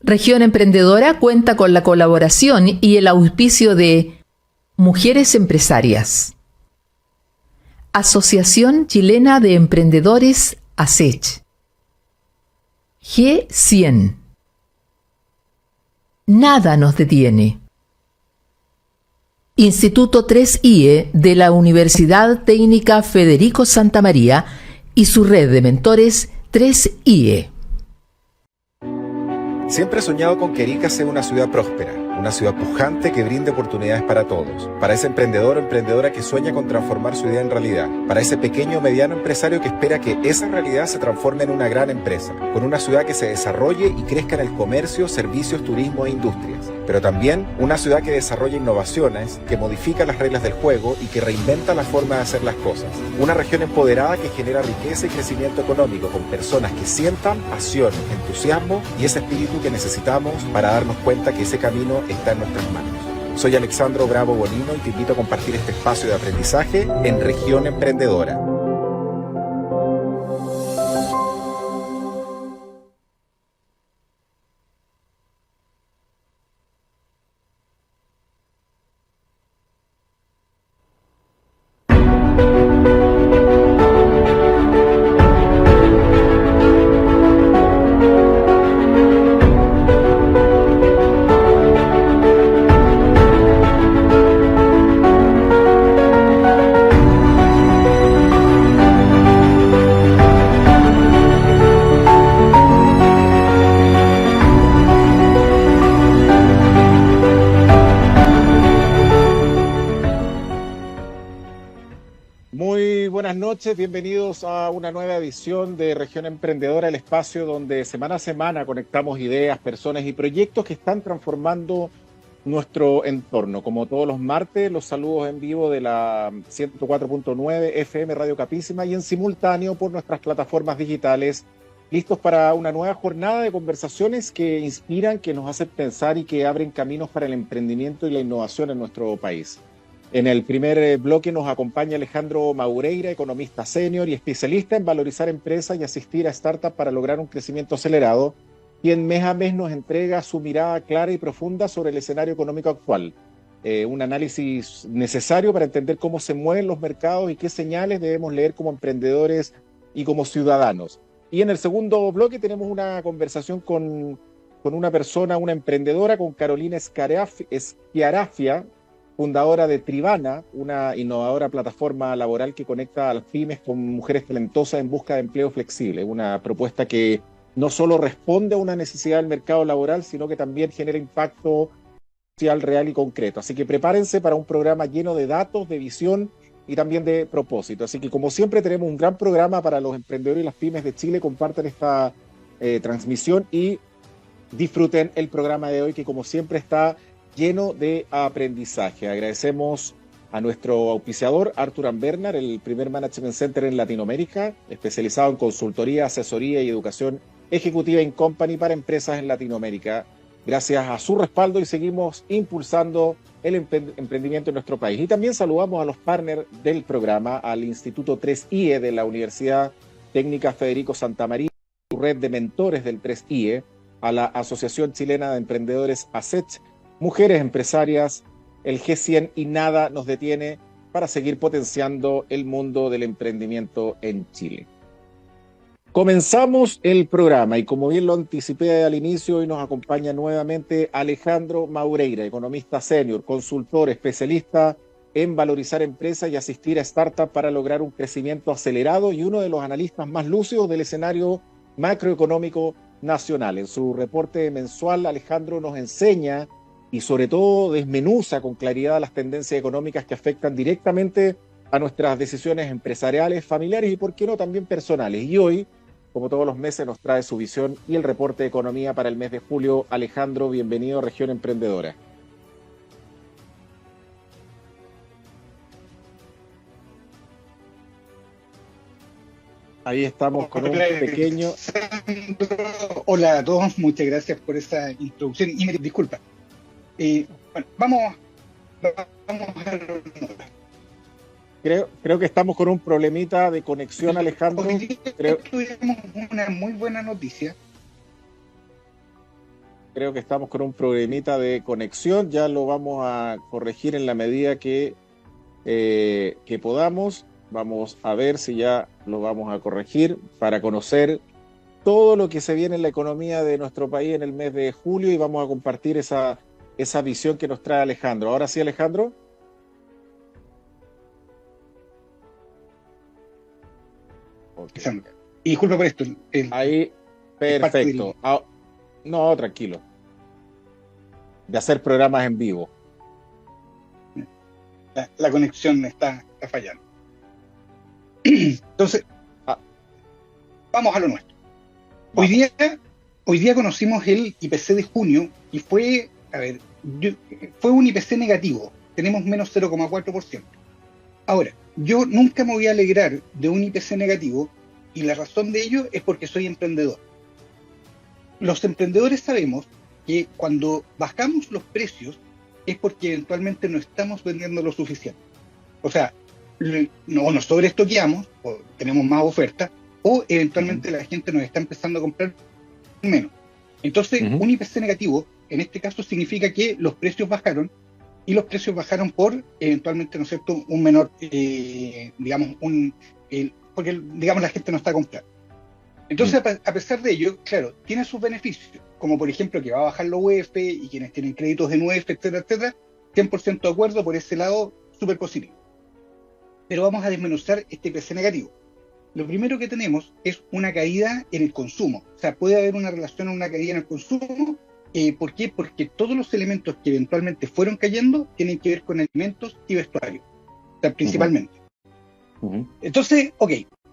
Región Emprendedora cuenta con la colaboración y el auspicio de Mujeres Empresarias, Asociación Chilena de Emprendedores ASECH, G100, Nada nos detiene, Instituto 3IE de la Universidad Técnica Federico Santa María y su red de mentores 3IE. Siempre he soñado con que Arica sea una ciudad próspera, una ciudad pujante que brinde oportunidades para todos. Para ese emprendedor o emprendedora que sueña con transformar su idea en realidad. Para ese pequeño o mediano empresario que espera que esa realidad se transforme en una gran empresa. Con una ciudad que se desarrolle y crezca en el comercio, servicios, turismo e industrias. Pero también una ciudad que desarrolla innovaciones, que modifica las reglas del juego y que reinventa la forma de hacer las cosas. Una región empoderada que genera riqueza y crecimiento económico con personas que sientan pasión, entusiasmo y ese espíritu que necesitamos para darnos cuenta que ese camino está en nuestras manos. Soy Alexandro Bravo Bonino y te invito a compartir este espacio de aprendizaje en Región Emprendedora. Bienvenidos a una nueva edición de Región Emprendedora, el espacio donde semana a semana conectamos ideas, personas y proyectos que están transformando nuestro entorno. Como todos los martes, los saludos en vivo de la 104.9 FM Radio Capísima y en simultáneo por nuestras plataformas digitales, listos para una nueva jornada de conversaciones que inspiran, que nos hacen pensar y que abren caminos para el emprendimiento y la innovación en nuestro país. En el primer bloque nos acompaña Alejandro Maureira, economista senior y especialista en valorizar empresas y asistir a startups para lograr un crecimiento acelerado, quien mes a mes nos entrega su mirada clara y profunda sobre el escenario económico actual. Un análisis necesario para entender cómo se mueven los mercados y qué señales debemos leer como emprendedores y como ciudadanos. Y en el segundo bloque tenemos una conversación con una persona, una emprendedora, con Carolina Schiarafia, fundadora de Tribana, una innovadora plataforma laboral que conecta a las pymes con mujeres talentosas en busca de empleo flexible. Una propuesta que no solo responde a una necesidad del mercado laboral, sino que también genera impacto social real y concreto. Así que prepárense para un programa lleno de datos, de visión y también de propósito. Así que como siempre tenemos un gran programa para los emprendedores y las pymes de Chile. Compartan esta transmisión y disfruten el programa de hoy, que como siempre está lleno de aprendizaje. Agradecemos a nuestro auspiciador, Arthur & Bernard, el primer management center en Latinoamérica, especializado en consultoría, asesoría y educación ejecutiva in company para empresas en Latinoamérica. Gracias a su respaldo y seguimos impulsando el emprendimiento en nuestro país. Y también saludamos a los partners del programa, al Instituto 3IE de la Universidad Técnica Federico Santa María, su red de mentores del 3IE, a la Asociación Chilena de Emprendedores ASECH, Mujeres Empresarias, el G100 y Nada nos detiene para seguir potenciando el mundo del emprendimiento en Chile. Comenzamos el programa y como bien lo anticipé al inicio, hoy nos acompaña nuevamente Alejandro Maureira, economista senior, consultor, especialista en valorizar empresas y asistir a startups para lograr un crecimiento acelerado y uno de los analistas más lúcidos del escenario macroeconómico nacional. En su reporte mensual, Alejandro nos enseña y sobre todo desmenuza con claridad las tendencias económicas que afectan directamente a nuestras decisiones empresariales, familiares y, por qué no, también personales. Y hoy, como todos los meses, nos trae su visión y el reporte de economía para el mes de julio. Alejandro, bienvenido a Región Emprendedora. Ahí estamos con un pequeño... Hola a todos, muchas gracias por esta introducción y me disculpa. Bueno, vamos a... Creo que estamos con un problemita de conexión, Alejandro. Tuvimos una muy buena noticia. Creo que estamos con un problemita de conexión, ya lo vamos a corregir en la medida que podamos. Vamos a ver si ya lo vamos a corregir para conocer todo lo que se viene en la economía de nuestro país en el mes de julio, y vamos a compartir esa visión que nos trae Alejandro. Ahora sí, Alejandro. Okay. Y disculpa por esto. Ahí, perfecto. No, tranquilo. De hacer programas en vivo. La conexión está fallando. Entonces, vamos a lo nuestro. Hoy día conocimos el IPC de junio y fue un IPC negativo. Tenemos menos 0,4%. Ahora, yo nunca me voy a alegrar de un IPC negativo, y la razón de ello es porque soy emprendedor. Los emprendedores sabemos que cuando bajamos los precios es porque eventualmente no estamos vendiendo lo suficiente. O sea, no nos sobreestoqueamos, o tenemos más oferta, o eventualmente la gente nos está empezando a comprar menos. Entonces, un IPC negativo, en este caso, significa que los precios bajaron, y los precios bajaron por, eventualmente, ¿no es cierto?, un menor, porque, digamos, la gente no está comprando. Entonces, a pesar de ello, claro, tiene sus beneficios, como por ejemplo que va a bajar los UEF, y quienes tienen créditos en UEF, etcétera, etcétera, 100% de acuerdo, por ese lado, súper positivo. Pero vamos a desmenuzar este IPC negativo. Lo primero que tenemos es una caída en el consumo. O sea, puede haber una relación a una caída en el consumo. ¿Por qué? Porque todos los elementos que eventualmente fueron cayendo tienen que ver con alimentos y vestuario. O sea, principalmente. Entonces,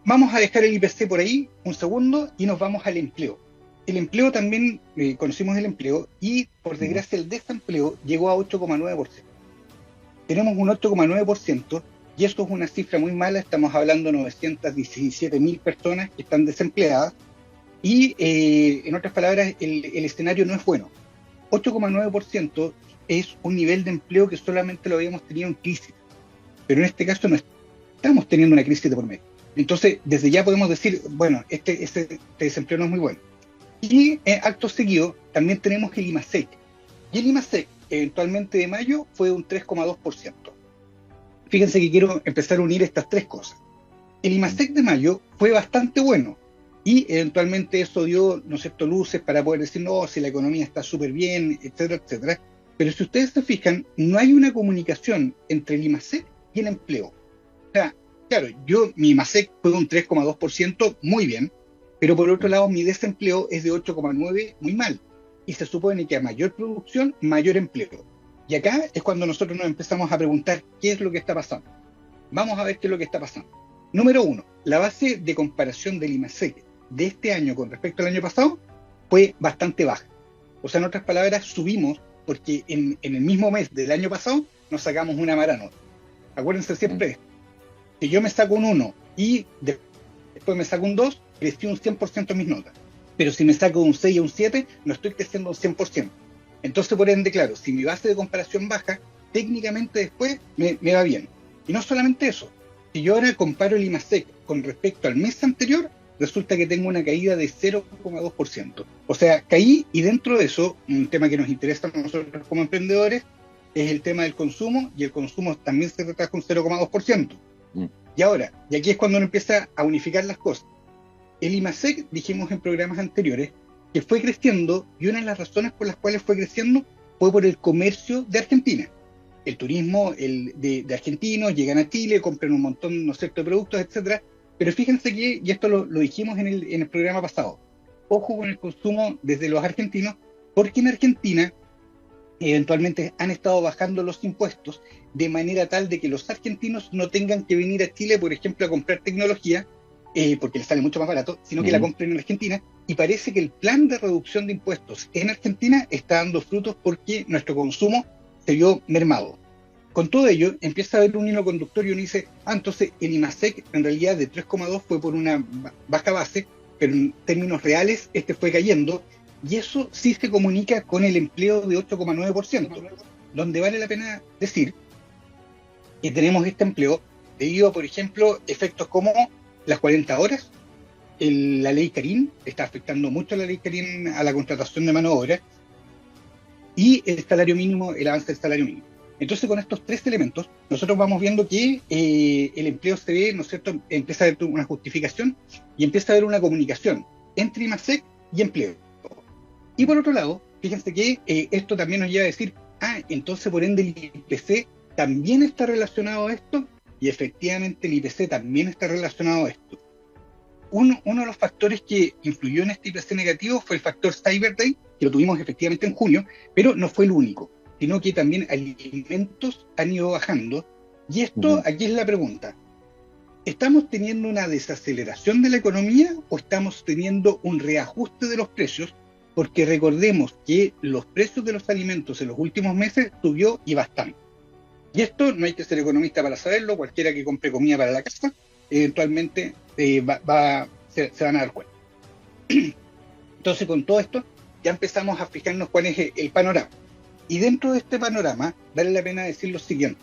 vamos a dejar el IPC por ahí un segundo y nos vamos al empleo. El empleo también, conocimos el empleo, y por desgracia el desempleo llegó a 8,9%. Tenemos un 8,9%, y esto es una cifra muy mala. Estamos hablando de 917.000 personas que están desempleadas, y en otras palabras, el escenario no es bueno. 8,9% es un nivel de empleo que solamente lo habíamos tenido en crisis, pero en este caso no estamos teniendo una crisis de por medio. Entonces, desde ya podemos decir, bueno, este desempleo no es muy bueno. Y acto seguido, también tenemos el IMASEC. Y el IMASEC, eventualmente de mayo, fue un 3,2%. Fíjense que quiero empezar a unir estas tres cosas. El IMASEC de mayo fue bastante bueno, y eventualmente eso dio, ¿no es cierto?, luces para poder decir, no, si la economía está súper bien, etcétera, etcétera. Pero si ustedes se fijan, no hay una comunicación entre el IMASEC y el empleo. O sea, claro, mi IMASEC fue un 3,2%, muy bien, pero por otro lado mi desempleo es de 8,9%, muy mal. Y se supone que a mayor producción, mayor empleo. Y acá es cuando nosotros nos empezamos a preguntar qué es lo que está pasando. Vamos a ver qué es lo que está pasando. Número 1, la base de comparación del IMASEC de este año con respecto al año pasado fue bastante baja. O sea, en otras palabras, subimos porque en el mismo mes del año pasado nos sacamos una mala nota. Acuérdense siempre de esto. Si yo me saco un 1 y después me saco un 2, crecí un 100% en mis notas. Pero si me saco un 6 y un 7, no estoy creciendo un 100%. Entonces, por ende, claro, si mi base de comparación baja, técnicamente después me va bien. Y no solamente eso. Si yo ahora comparo el IMASEC con respecto al mes anterior, resulta que tengo una caída de 0,2%. O sea, caí, y dentro de eso, un tema que nos interesa a nosotros como emprendedores, es el tema del consumo, y el consumo también se retrajo un 0,2%. Y ahora, y aquí es cuando uno empieza a unificar las cosas. El IMASEC, dijimos en programas anteriores, que fue creciendo, y una de las razones por las cuales fue creciendo fue por el comercio de Argentina. El turismo de argentinos llegan a Chile, compran un montón, ¿no es cierto?, de productos, etcétera. Pero fíjense que, y esto lo dijimos en el programa pasado, ojo con el consumo desde los argentinos, porque en Argentina eventualmente han estado bajando los impuestos de manera tal de que los argentinos no tengan que venir a Chile, por ejemplo, a comprar tecnología, porque les sale mucho más barato, sino que la compren en Argentina. Y parece que el plan de reducción de impuestos en Argentina está dando frutos porque nuestro consumo se vio mermado. Con todo ello, empieza a haber un hilo conductor, y uno dice, entonces el IMASEC en realidad de 3,2 fue por una baja base, pero en términos reales este fue cayendo, y eso sí se comunica con el empleo de 8,9%, donde vale la pena decir que tenemos este empleo debido a, por ejemplo, efectos como las 40 horas, la ley Karim, está afectando mucho la ley Karim a la contratación de mano de obra, y el salario mínimo, el avance del salario mínimo. Entonces, con estos tres elementos, nosotros vamos viendo que el empleo se ve, ¿no es cierto?, empieza a haber una justificación y empieza a haber una comunicación entre IMASEC y empleo. Y por otro lado, fíjense que esto también nos lleva a decir, entonces por ende el IPC también está relacionado a esto, y efectivamente el IPC también está relacionado a esto. Uno de los factores que influyó en este IPC negativo fue el factor Cyber Day, que lo tuvimos efectivamente en junio, pero no fue el único, sino que también alimentos han ido bajando. Y esto, aquí es la pregunta: ¿estamos teniendo una desaceleración de la economía o estamos teniendo un reajuste de los precios? Porque recordemos que los precios de los alimentos en los últimos meses subió y bastante. Y esto no hay que ser economista para saberlo, cualquiera que compre comida para la casa, eventualmente se van a dar cuenta. Entonces, con todo esto, ya empezamos a fijarnos cuál es el panorama. Y dentro de este panorama, vale la pena decir lo siguiente: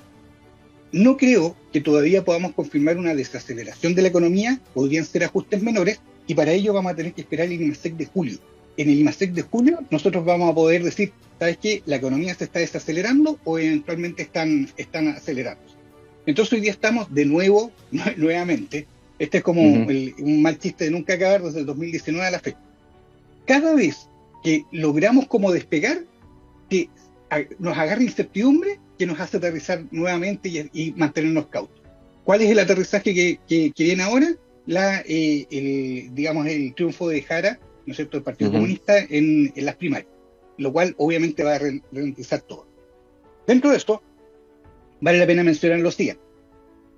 no creo que todavía podamos confirmar una desaceleración de la economía, podrían ser ajustes menores, y para ello vamos a tener que esperar el IMASEC de julio. En el IMASEC de julio, nosotros vamos a poder decir, ¿sabes qué? La economía se está desacelerando o eventualmente están acelerando. Entonces hoy día estamos de nuevo, nuevamente, este es como un mal chiste de nunca acabar desde el 2019 a la fecha. Cada vez que logramos como despegar, que nos agarra incertidumbre que nos hace aterrizar nuevamente y mantenernos cautos. ¿Cuál es el aterrizaje que viene ahora? Digamos, el triunfo de Jara, ¿no es cierto?, del Partido Comunista en las primarias, lo cual obviamente va a ralentizar todo. Dentro de esto, vale la pena mencionar lo siguiente.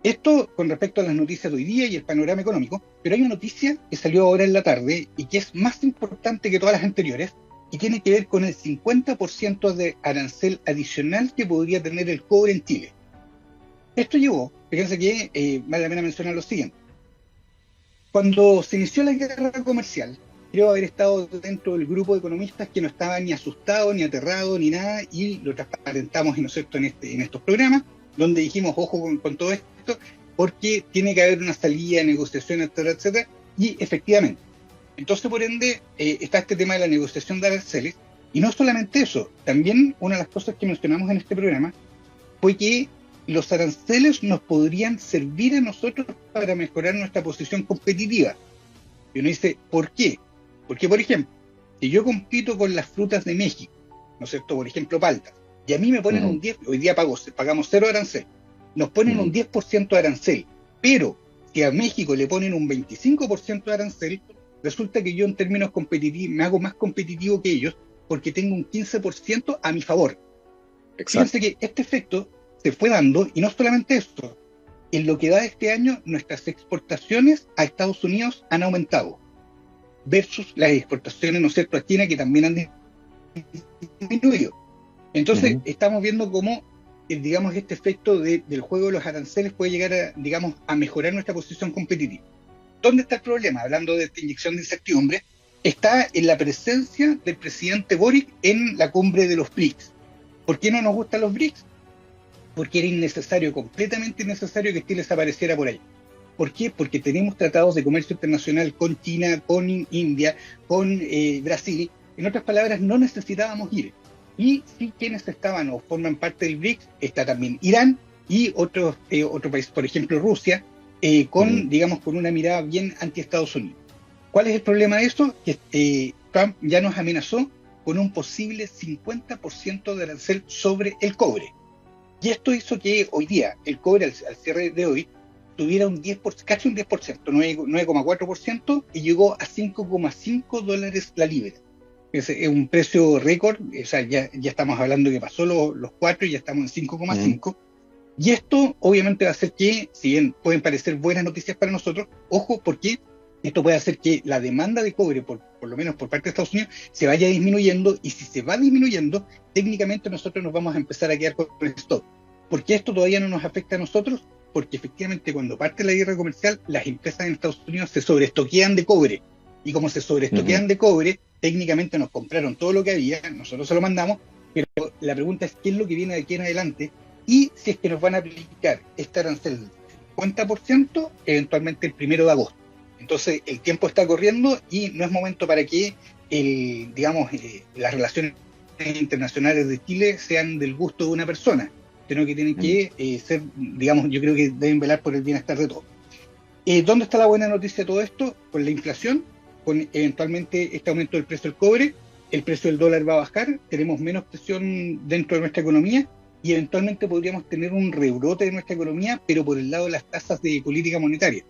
Esto con respecto a las noticias de hoy día y el panorama económico, pero hay una noticia que salió ahora en la tarde y que es más importante que todas las anteriores, y tiene que ver con el 50% de arancel adicional que podría tener el cobre en Chile. Esto llegó, fíjense que vale la pena mencionar lo siguiente. Cuando se inició la guerra comercial, creo haber estado dentro del grupo de economistas que no estaban ni asustados, ni aterrados, ni nada, y lo transparentamos, ¿no es cierto?, en estos programas, donde dijimos, ojo con todo esto, porque tiene que haber una salida, negociación, etcétera, etcétera, y efectivamente. Entonces, por ende, está este tema de la negociación de aranceles, y no solamente eso, también una de las cosas que mencionamos en este programa fue que los aranceles nos podrían servir a nosotros para mejorar nuestra posición competitiva. Y uno dice, ¿por qué? Porque, por ejemplo, si yo compito con las frutas de México, ¿no es cierto?, por ejemplo, paltas, y a mí me ponen un 10%, hoy día pagamos 0 arancel, nos ponen un 10% de arancel, pero si a México le ponen un 25% de arancel, resulta que yo en términos competitivos me hago más competitivo que ellos porque tengo un 15% a mi favor. Exacto. Fíjense que este efecto se fue dando, y no solamente esto, en lo que da este año, nuestras exportaciones a Estados Unidos han aumentado, versus las exportaciones, ¿no es cierto?, a China, que también han disminuido. Entonces, estamos viendo cómo, digamos, este efecto del juego de los aranceles puede llegar a mejorar nuestra posición competitiva. ¿Dónde está el problema? Hablando de esta inyección de incertidumbre, está en la presencia del presidente Boric en la cumbre de los BRICS. ¿Por qué no nos gustan los BRICS? Porque era innecesario, completamente innecesario que Chile desapareciera por ahí. ¿Por qué? Porque tenemos tratados de comercio internacional con China, con India, con Brasil. En otras palabras, no necesitábamos ir. Y sí, quienes estaban o forman parte del BRICS, está también Irán y otro país, por ejemplo Rusia, con una mirada bien anti-Estados Unidos. ¿Cuál es el problema de esto? Que Trump ya nos amenazó con un posible 50% de arancel sobre el cobre. Y esto hizo que hoy día el cobre al cierre de hoy tuviera casi un 10%, 9,4%, y llegó a $5,5 la libra. Es un precio récord, o sea, ya estamos hablando que pasó los 4 y ya estamos en 5,5. Y esto obviamente va a hacer que, si bien pueden parecer buenas noticias para nosotros, ojo, porque esto puede hacer que la demanda de cobre, por lo menos por parte de Estados Unidos, se vaya disminuyendo, y si se va disminuyendo, técnicamente nosotros nos vamos a empezar a quedar con stock. ¿Por qué esto todavía no nos afecta a nosotros? Porque efectivamente cuando parte la guerra comercial, las empresas en Estados Unidos se sobreestoquean de cobre, y como se sobreestoquean de cobre, técnicamente nos compraron todo lo que había, nosotros se lo mandamos, pero la pregunta es qué es lo que viene de aquí en adelante, y si es que nos van a aplicar este arancel del 50% eventualmente el 1 de agosto. Entonces el tiempo está corriendo y no es momento para que las relaciones internacionales de Chile sean del gusto de una persona, sino que tienen que ser, digamos, yo creo que deben velar por el bienestar de todos. ¿Dónde está la buena noticia de todo esto? Con la inflación, con eventualmente este aumento del precio del cobre, el precio del dólar va a bajar, tenemos menos presión dentro de nuestra economía y eventualmente podríamos tener un rebrote de nuestra economía, pero por el lado de las tasas de política monetaria.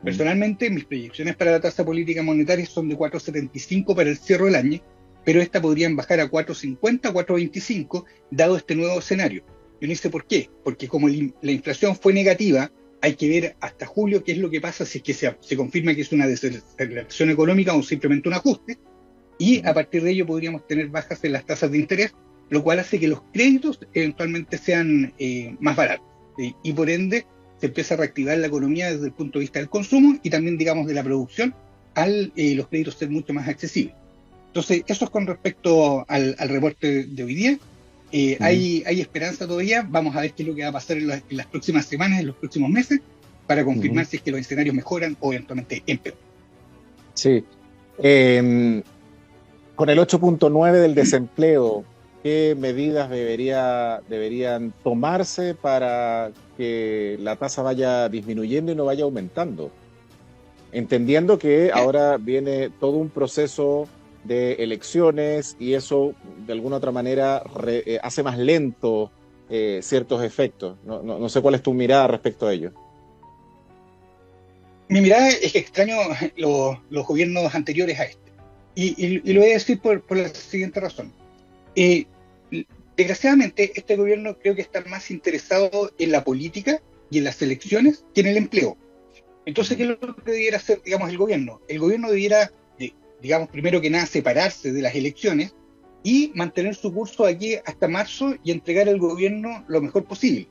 Personalmente, mis proyecciones para la tasa política monetaria son de 4,75 para el cierre del año, pero esta podrían bajar a 4,50, 4,25, dado este nuevo escenario. Yo no sé por qué, porque como la inflación fue negativa, hay que ver hasta julio qué es lo que pasa si es que se confirma que es una desaceleración económica o simplemente un ajuste, y a partir de ello podríamos tener bajas en las tasas de interés, lo cual hace que los créditos eventualmente sean más baratos, y por ende se empieza a reactivar la economía desde el punto de vista del consumo y también, digamos, de la producción, al los créditos ser mucho más accesibles. Entonces, eso es con respecto al reporte de hoy día. Hay esperanza todavía. Vamos a ver qué es lo que va a pasar en las próximas semanas, en los próximos meses, para confirmar si es que los escenarios mejoran o eventualmente empeoran. Sí. Con el 8.9 del desempleo, ¿qué medidas deberían tomarse para que la tasa vaya disminuyendo y no vaya aumentando? Entendiendo que ahora viene todo un proceso de elecciones y eso de alguna otra manera hace más lento ciertos efectos. No sé cuál es tu mirada respecto a ello. Mi mirada es que extraño los gobiernos anteriores a este. Y lo voy a decir por la siguiente razón. Desgraciadamente, este gobierno creo que está más interesado en la política y en las elecciones que en el empleo. Entonces, ¿qué es lo que debiera hacer, digamos, el gobierno? El gobierno debiera, digamos, primero que nada, separarse de las elecciones y mantener su curso aquí hasta marzo y entregar al gobierno lo mejor posible.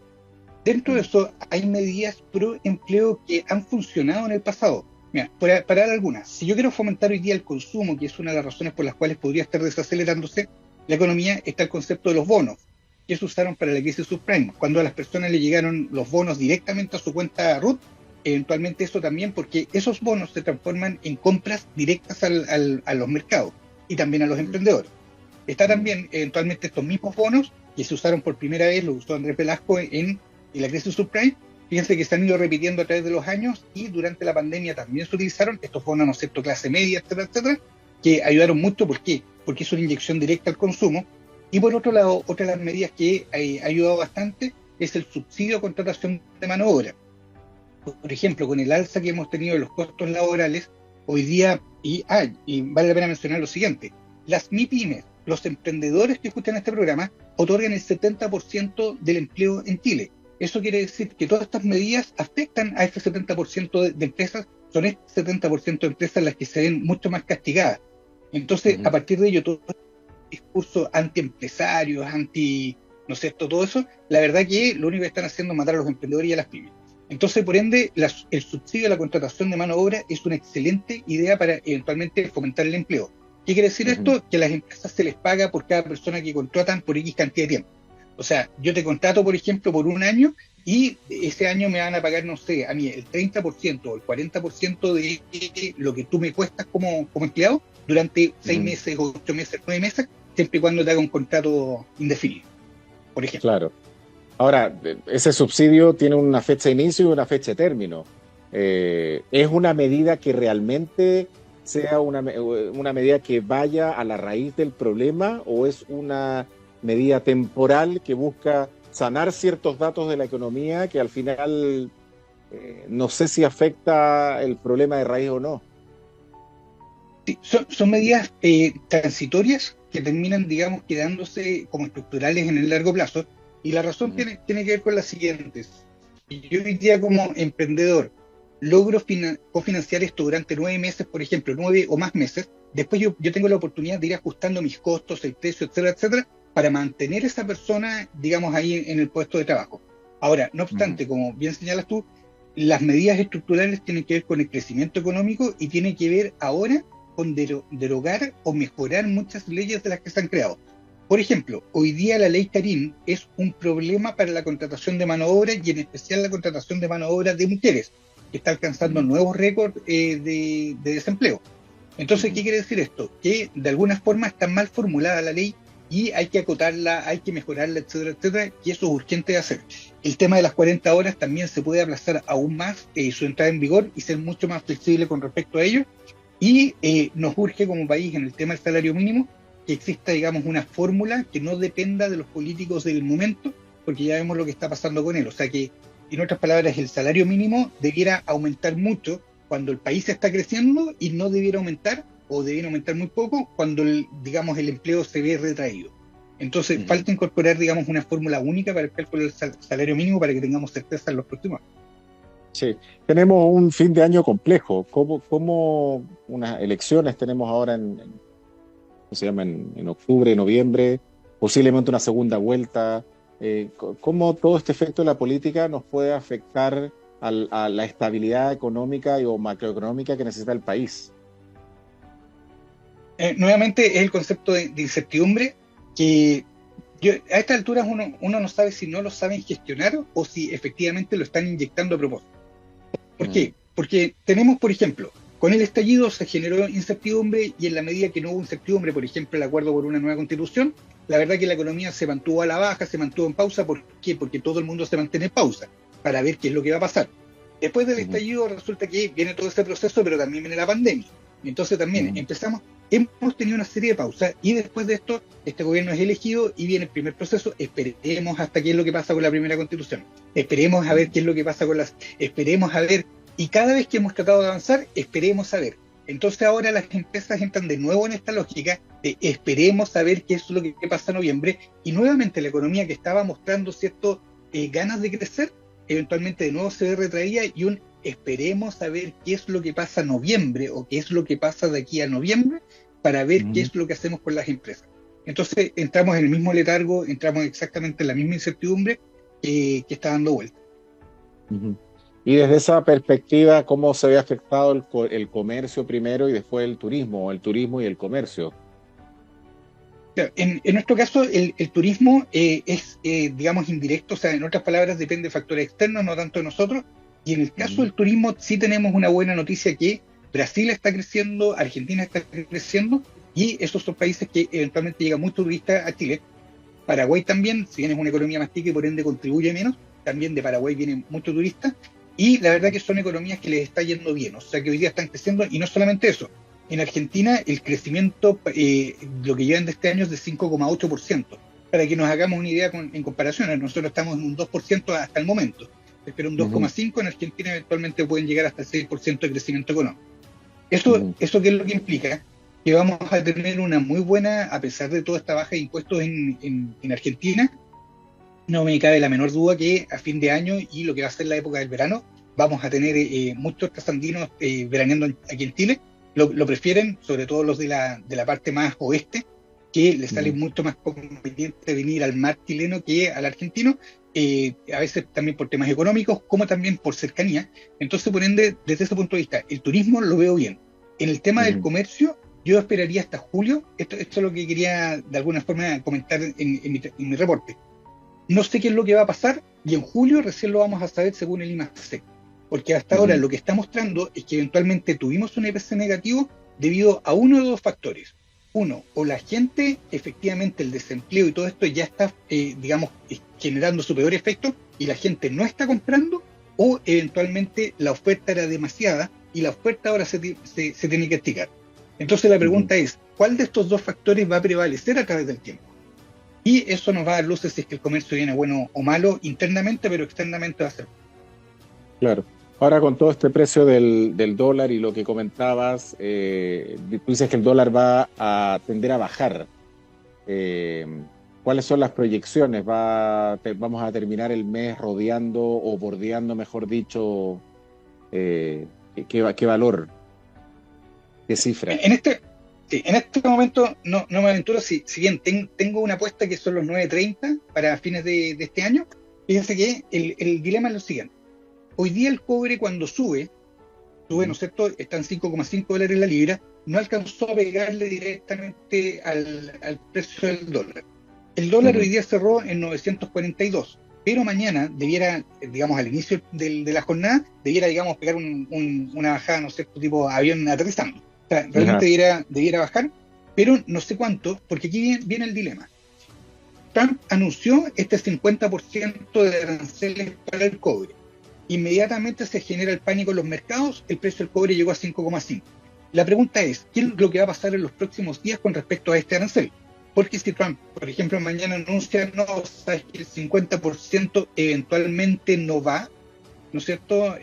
Dentro de eso, hay medidas pro empleo que han funcionado en el pasado. Mira, para dar algunas, si yo quiero fomentar hoy día el consumo, que es una de las razones por las cuales podría estar desacelerándose la economía, está el concepto de los bonos, que se usaron para la crisis subprime. Cuando a las personas le llegaron los bonos directamente a su cuenta RUT, eventualmente eso también, porque esos bonos se transforman en compras directas a los mercados y también a los emprendedores. Está también eventualmente estos mismos bonos que se usaron por primera vez, lo usó Andrés Velasco en la crisis subprime. Fíjense que se han ido repitiendo a través de los años y durante la pandemia también se utilizaron estos bonos, ¿no es cierto?, clase media, etcétera, etcétera, que ayudaron mucho. ¿Por qué? Porque es una inyección directa al consumo. Y por otro lado, otra de las medidas que ha ayudado bastante es el subsidio a contratación de mano de obra. Por ejemplo, con el alza que hemos tenido de los costos laborales, hoy día, y vale la pena mencionar lo siguiente, las MIPYMES, los emprendedores que escuchan este programa, otorgan el 70% del empleo en Chile. Eso quiere decir que todas estas medidas afectan a este 70% de empresas, son este 70% de empresas las que se ven mucho más castigadas. Entonces, a partir de ello, todo el discurso anti-empresarios, no sé, todo eso, la verdad que lo único que están haciendo es matar a los emprendedores y a las pymes. Entonces, por ende, el subsidio a la contratación de mano de obra es una excelente idea para eventualmente fomentar el empleo. ¿Qué quiere decir esto? Que a las empresas se les paga por cada persona que contratan por X cantidad de tiempo. O sea, yo te contrato, por ejemplo, por un año y ese año me van a pagar, no sé, a mí el 30% o el 40% de lo que tú me cuestas como empleado durante 6 meses, 8 meses, 9 meses, siempre y cuando te haga un contrato indefinido, por ejemplo. Claro. Ahora, ese subsidio tiene una fecha de inicio y una fecha de término. ¿Es una medida que realmente sea una medida que vaya a la raíz del problema o es una medida temporal que busca sanar ciertos datos de la economía que al final no sé si afecta el problema de raíz o no? Sí, son medidas transitorias que terminan, digamos, quedándose como estructurales en el largo plazo. Y la razón tiene que ver con las siguientes. Yo hoy día como emprendedor logro cofinanciar esto durante 9 meses, por ejemplo, 9 o más meses. Después yo tengo la oportunidad de ir ajustando mis costos, el precio, etcétera, etcétera, para mantener a esa persona, digamos, ahí en el puesto de trabajo. Ahora, no obstante, como bien señalas tú, las medidas estructurales tienen que ver con el crecimiento económico y tienen que ver ahora con derogar o mejorar muchas leyes de las que se han creado. Por ejemplo, hoy día la ley Karim es un problema para la contratación de mano de obra y en especial la contratación de mano de obra de mujeres, que está alcanzando nuevos récords de desempleo. Entonces, ¿qué quiere decir esto? Que de alguna forma está mal formulada la ley y hay que acotarla, hay que mejorarla, etcétera, etcétera, y eso es urgente de hacer. El tema de las 40 horas también se puede aplazar aún más su entrada en vigor y ser mucho más flexible con respecto a ello, y nos urge como país en el tema del salario mínimo que exista, digamos, una fórmula que no dependa de los políticos del momento, porque ya vemos lo que está pasando con él. O sea que, en otras palabras, el salario mínimo debiera aumentar mucho cuando el país está creciendo y no debiera aumentar, o debiera aumentar muy poco, cuando digamos, el empleo se ve retraído. Entonces, falta incorporar, digamos, una fórmula única para el cálculo del salario mínimo para que tengamos certeza en los próximos años. Sí, tenemos un fin de año complejo. ¿Cómo unas elecciones tenemos ahora ¿cómo se llama? En octubre, noviembre, posiblemente una segunda vuelta? ¿Cómo todo este efecto de la política nos puede afectar a la estabilidad económica o macroeconómica que necesita el país? Nuevamente es el concepto de incertidumbre que a estas alturas uno no sabe si no lo saben gestionar o si efectivamente lo están inyectando a propósito. ¿Por qué? Porque tenemos, por ejemplo, con el estallido se generó incertidumbre, y en la medida que no hubo incertidumbre, por ejemplo, el acuerdo por una nueva constitución, la verdad que la economía se mantuvo a la baja, se mantuvo en pausa. ¿Por qué? Porque todo el mundo se mantiene en pausa para ver qué es lo que va a pasar. Después del estallido resulta que viene todo ese proceso, pero también viene la pandemia. Entonces también hemos tenido una serie de pausas, y después de esto, este gobierno es elegido y viene el primer proceso. Esperemos hasta qué es lo que pasa con la primera constitución. Esperemos a ver qué es lo que pasa esperemos a ver, y cada vez que hemos tratado de avanzar, esperemos a ver. Entonces ahora las empresas entran de nuevo en esta lógica de esperemos a ver qué es lo que pasa en noviembre, y nuevamente la economía que estaba mostrando ciertas ganas de crecer, eventualmente de nuevo se ve retraída, y esperemos a ver qué es lo que pasa en noviembre, o qué es lo que pasa de aquí a noviembre, para ver qué es lo que hacemos con las empresas. Entonces entramos en el mismo letargo, entramos exactamente en la misma incertidumbre que está dando vuelta. Y desde esa perspectiva, ¿cómo se ve afectado el comercio primero y después el turismo y el comercio? En nuestro caso, el turismo es, digamos, indirecto. O sea, en otras palabras, depende de factores externos, no tanto de nosotros. Y en el caso del turismo sí tenemos una buena noticia, que Brasil está creciendo, Argentina está creciendo, y esos son países que eventualmente llega mucho turista a Chile. Paraguay también, si bien es una economía más chica y por ende contribuye menos, también de Paraguay vienen muchos turistas, y la verdad que son economías que les está yendo bien. O sea que hoy día están creciendo, y no solamente eso. En Argentina el crecimiento, lo que llevan de este año, es de 5,8%. Para que nos hagamos una idea en comparación, nosotros estamos en un 2% hasta el momento. Se espera un 2,5%, en Argentina eventualmente pueden llegar hasta el 6% de crecimiento económico. ¿Eso qué es lo que implica? Que vamos a tener una muy buena, a pesar de toda esta baja de impuestos en Argentina, no me cabe la menor duda que a fin de año y lo que va a ser la época del verano, vamos a tener muchos trasandinos veraneando aquí en Chile. Lo prefieren, sobre todo los de la parte más oeste, que les sale mucho más conveniente venir al mar chileno que al argentino, a veces también por temas económicos, como también por cercanía. Entonces, por ende, desde ese punto de vista, el turismo lo veo bien. En el tema del comercio, yo esperaría hasta julio. Esto es lo que quería de alguna forma comentar en mi reporte. No sé qué es lo que va a pasar, y en julio recién lo vamos a saber según el IMASEC. Porque hasta ahora lo que está mostrando es que eventualmente tuvimos un IPC negativo debido a uno de dos factores. Uno, o la gente, efectivamente el desempleo y todo esto ya está, digamos, generando su peor efecto, y la gente no está comprando, o eventualmente la oferta era demasiada y la oferta ahora se tiene que estirar. Entonces la pregunta es, ¿cuál de estos dos factores va a prevalecer a través del tiempo? Y eso nos va a dar luces si es que el comercio viene bueno o malo internamente, pero externamente va a ser. Claro. Ahora, con todo este precio del dólar y lo que comentabas, tú dices que el dólar va a tender a bajar. ¿Cuáles son las proyecciones? ¿Vamos a terminar el mes rodeando o bordeando, mejor dicho, qué valor, qué cifra? En este momento no me aventuro, si bien tengo una apuesta que son los 9.30 para fines de este año. Fíjense que el dilema es lo siguiente. Hoy día el cobre, cuando sube, ¿no es cierto? Está en $5,5 la libra, no alcanzó a pegarle directamente al precio del dólar. El dólar hoy día cerró en 942, pero mañana debiera, digamos, al inicio de la jornada, debiera, digamos, pegar una bajada, ¿no es cierto?, tipo avión aterrizando. O sea, realmente debiera bajar, pero no sé cuánto, porque aquí viene el dilema. Trump anunció este 50% de aranceles para el cobre. Inmediatamente se genera el pánico en los mercados, el precio del cobre llegó a 5,5. La pregunta es, ¿qué es lo que va a pasar en los próximos días con respecto a este arancel? Porque si Trump, por ejemplo, mañana anuncia, no, sabes que el 50% eventualmente no va, ¿no es cierto?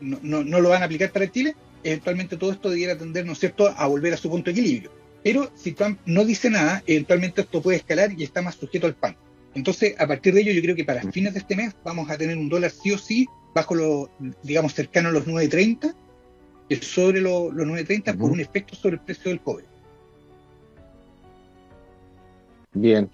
No lo van a aplicar para Chile, eventualmente todo esto debiera tender, ¿no es cierto?, a volver a su punto de equilibrio. Pero si Trump no dice nada, eventualmente esto puede escalar y está más sujeto al pánico. Entonces, a partir de ello, yo creo que para fines de este mes vamos a tener un dólar sí o sí bajo digamos, cercano a los 9.30, sobre los 9.30 por un efecto sobre el precio del cobre. Bien.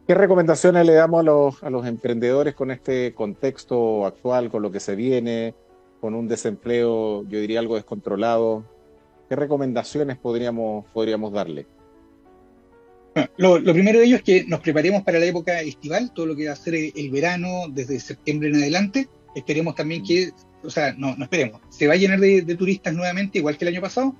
¿Qué recomendaciones le damos a los emprendedores con este contexto actual, con lo que se viene, con un desempleo, yo diría, algo descontrolado? ¿Qué recomendaciones podríamos darle? Bueno, lo primero de ello es que nos preparemos para la época estival, todo lo que va a ser el verano, desde septiembre en adelante. Esperemos también que, no esperemos, se va a llenar de turistas nuevamente, igual que el año pasado.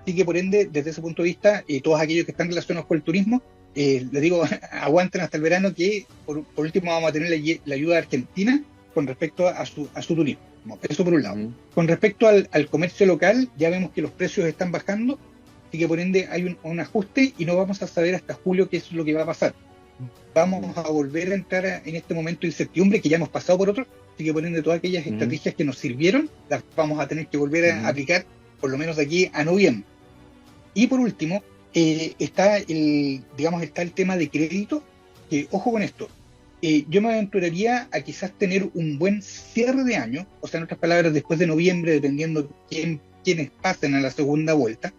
Así que por ende, desde ese punto de vista, todos aquellos que están relacionados con el turismo, les digo, aguanten hasta el verano, que por último vamos a tener la ayuda de Argentina con respecto a su turismo. Eso por un lado. Con respecto al comercio local, ya vemos que los precios están bajando, así que por ende hay un ajuste y no vamos a saber hasta julio qué es lo que va a pasar. Vamos a volver a entrar en este momento de incertidumbre, que ya hemos pasado por otro, así que por ende todas aquellas estrategias que nos sirvieron, las vamos a tener que volver a aplicar, por lo menos de aquí a noviembre. Y por último, está el tema de crédito, que ojo con esto, yo me aventuraría a quizás tener un buen cierre de año, o sea, en otras palabras, después de noviembre, dependiendo quiénes pasen a la segunda vuelta,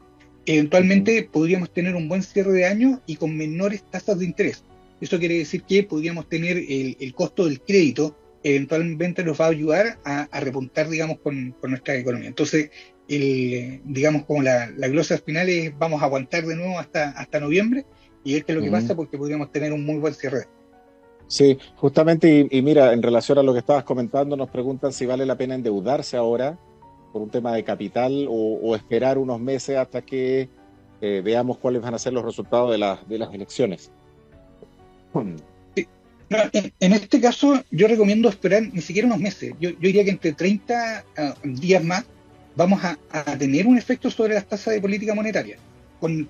eventualmente podríamos tener un buen cierre de año y con menores tasas de interés. Eso quiere decir que podríamos tener el costo del crédito, eventualmente nos va a ayudar a repuntar, digamos, con nuestra economía. Entonces, digamos, como la glosa final es, vamos a aguantar de nuevo hasta noviembre y ver qué es lo que pasa, porque podríamos tener un muy buen cierre. Sí, justamente, y mira, en relación a lo que estabas comentando, nos preguntan si vale la pena endeudarse ahora por un tema de capital o esperar unos meses hasta que veamos cuáles van a ser los resultados de las elecciones. Sí. No, en este caso, yo recomiendo esperar ni siquiera unos meses. Yo diría que entre 30 días más vamos a tener un efecto sobre las tasas de política monetaria. Con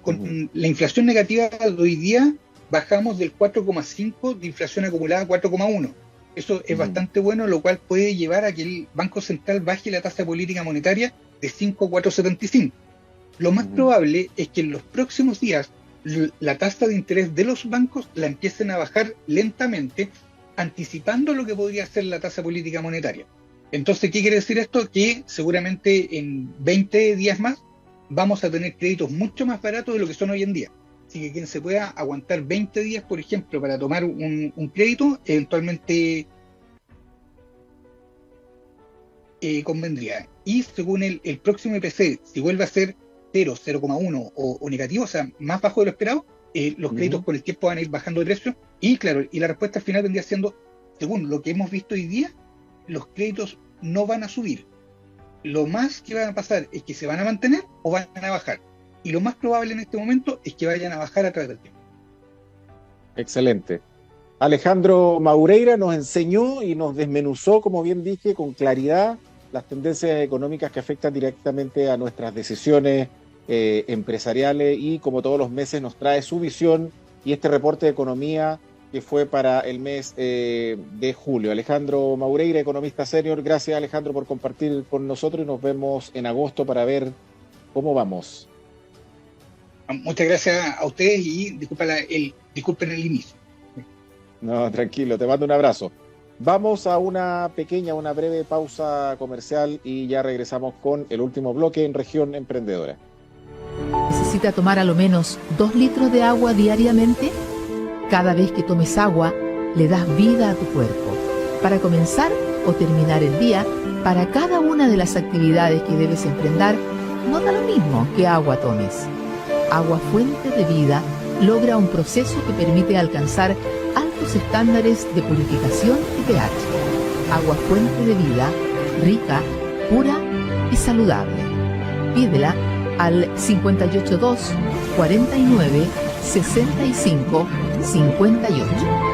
la inflación negativa de hoy día, bajamos del 4,5 de inflación acumulada a 4,1. Eso es bastante bueno, lo cual puede llevar a que el Banco Central baje la tasa de política monetaria de 5 a 4,75. Lo más probable es que en los próximos días la tasa de interés de los bancos la empiecen a bajar lentamente, anticipando lo que podría ser la tasa política monetaria. Entonces, ¿qué quiere decir esto? Que seguramente en 20 días más vamos a tener créditos mucho más baratos de lo que son hoy en día. Así que quien se pueda aguantar 20 días, por ejemplo, para tomar un crédito, eventualmente convendría. Y según el próximo IPC, si vuelve a ser 0, 0,1 o negativo, o sea, más bajo de lo esperado, los créditos con el tiempo van a ir bajando de precio. Y claro, y la respuesta final vendría siendo, según lo que hemos visto hoy día, los créditos no van a subir. Lo más que va a pasar es que se van a mantener o van a bajar. Y lo más probable en este momento es que vayan a bajar a través del tiempo. Excelente. Alejandro Maureira nos enseñó y nos desmenuzó, como bien dije, con claridad las tendencias económicas que afectan directamente a nuestras decisiones empresariales, y como todos los meses nos trae su visión y este reporte de economía que fue para el mes de julio. Alejandro Maureira, economista senior. Gracias, Alejandro, por compartir con nosotros, y nos vemos en agosto para ver cómo vamos. Muchas gracias a ustedes y disculpen el inicio. No, tranquilo, te mando un abrazo. Vamos a una breve pausa comercial y ya regresamos con el último bloque en Región Emprendedora. ¿Necesita tomar a lo menos 2 litros de agua diariamente? Cada vez que tomes agua, le das vida a tu cuerpo. Para comenzar o terminar el día, para cada una de las actividades que debes emprender, no da lo mismo qué agua tomes. Agua Fuente de Vida logra un proceso que permite alcanzar altos estándares de purificación y pH. Agua Fuente de Vida, rica, pura y saludable. Pídela al 582 49 65 58.